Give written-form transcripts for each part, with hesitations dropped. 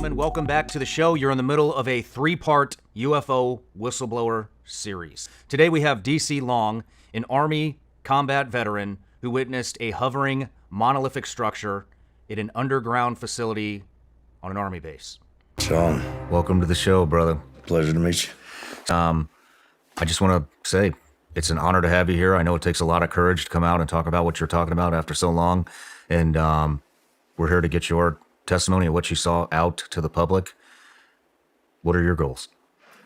gentlemen, welcome back to the show. You're in the middle of a 3-part UFO whistleblower series. Today we have DC Long, an Army combat veteran who witnessed a hovering monolithic structure in an underground facility on an Army base. Sean, welcome to the show, brother. Pleasure to meet you. I just want to say it's an honor to have you here. I know it takes a lot of courage to come out and talk about what you're talking about after so long, and we're here to get your testimony of what you saw out to the public. What are your goals?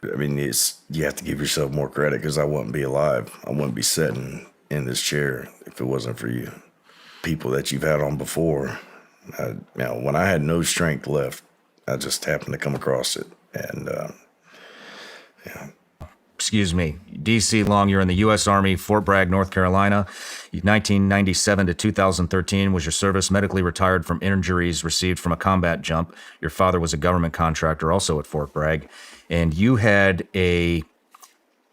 I mean, you have to give yourself more credit because I wouldn't be alive. I wouldn't be sitting in this chair if it wasn't for you. People that you've had on before. When I had no strength left, I just happened to come across it. And, yeah. Excuse me, DC Long, you're in the U.S. Army, Fort Bragg, North Carolina. 1997 to 2013 was your service, medically retired from injuries received from a combat jump. Your father was a government contractor also at Fort Bragg. And you had a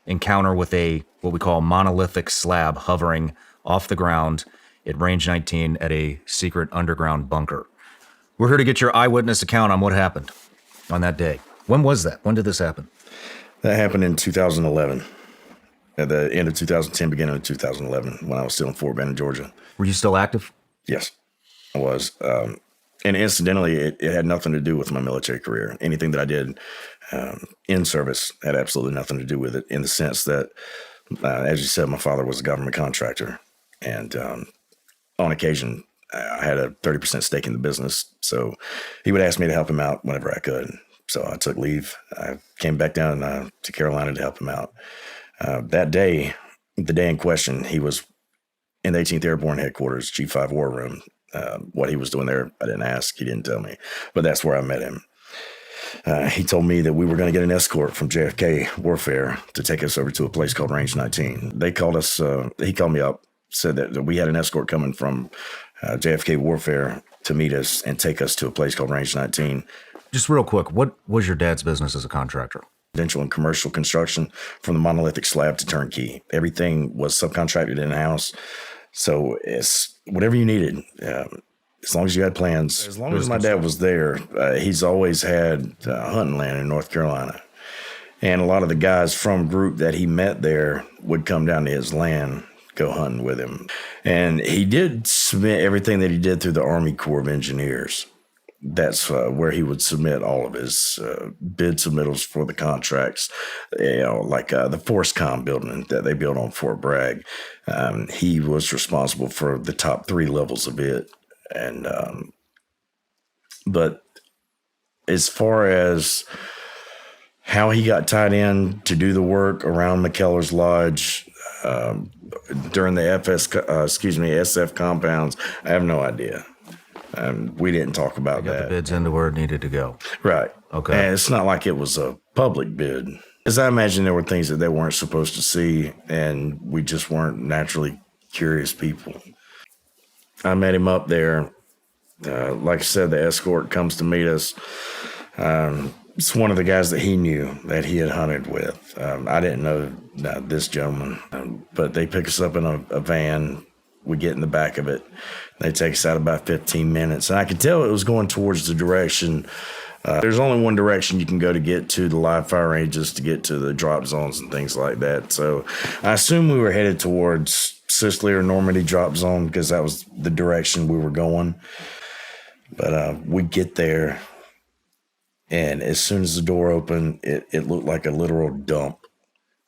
encounter with what we call monolithic slab hovering off the ground at range 19 at a secret underground bunker. We're here to get your eyewitness account on what happened on that day. When was that? When did this happen? That happened in 2011, at the end of 2010, beginning of 2011, when I was still in Fort Benning, Georgia. Were you still active? Yes, I was. And incidentally, it had nothing to do with my military career. Anything that I did in service had absolutely nothing to do with it, in the sense that, as you said, my father was a government contractor. And on occasion, I had a 30% stake in the business. So he would ask me to help him out whenever I could. So I took leave. I came back down to Carolina to help him out. That day, the day in question, he was in the 18th Airborne Headquarters, G5 War Room. What he was doing there, I didn't ask. He didn't tell me. But that's where I met him. He told me that we were going to get an escort from JFK Warfare to take us over to a place called Range 19. They called us, he called me up, said that we had an escort coming from JFK Warfare to meet us and take us to a place called Range 19. Just real quick, what was your dad's business as a contractor? Residential and commercial construction, from the monolithic slab to turnkey. Everything was subcontracted in-house. So it's whatever you needed, as long as you had plans. As long as my dad was there, he's always had hunting land in North Carolina. And a lot of the guys from group that he met there would come down to his land, go hunting with him. And he did submit everything that he did through the Army Corps of Engineers. That's where he would submit all of his bid submittals for the contracts, like the ForceCom building that they built on Fort Bragg. He was responsible for the top 3 levels of it. And but as far as how he got tied in to do the work around McKellar's Lodge during the SF compounds, I have no idea. And we didn't talk about that. The bids into where it needed to go. Right. Okay. And it's not like it was a public bid. As I imagine, there were things that they weren't supposed to see, and we just weren't naturally curious people. I met him up there. Like I said, the escort comes to meet us. It's one of the guys that he knew, that he had hunted with. I didn't know this gentleman, but they pick us up in a van. We get in the back of it. They take us out about 15 minutes. And I could tell it was going towards the direction. There's only one direction you can go to get to the live fire ranges, to get to the drop zones and things like that. So I assume we were headed towards Sicily or Normandy drop zone because that was the direction we were going. But we get there, and as soon as the door opened, it looked like a literal dump.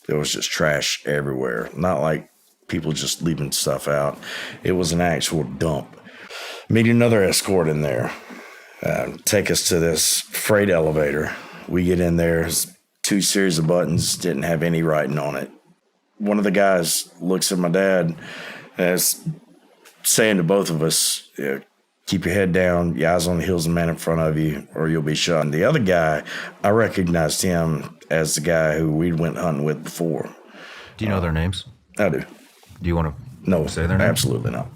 There was just trash everywhere. Not like people just leaving stuff out. It was an actual dump. Meet another escort in there. Take us to this freight elevator. We get in there. 2 series of buttons, didn't have any writing on it. One of the guys looks at my dad as saying to both of us, keep your head down, your eyes on the heels of the man in front of you, or you'll be shot. And the other guy, I recognized him as the guy who we went hunting with before. Do you know their names? I do. Do you want to say their names? Absolutely not.